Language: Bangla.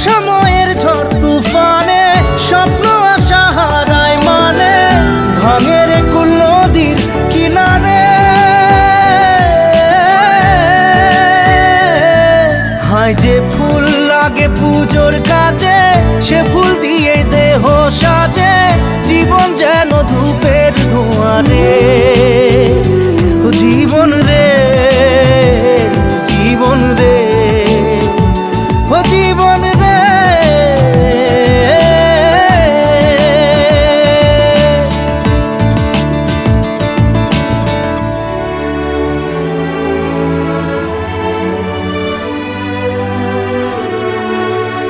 সময়ের ঝড় তুফানে স্বপ্ন আশা হারায় মানে ভাঙের কুল নদীর কিনারে। হায় যে ফুল লাগে পুজোর কাজে, সে ফুল দিয়ে দেহ সাজে, জীবন যেন ধূপের ধোঁয়ারে।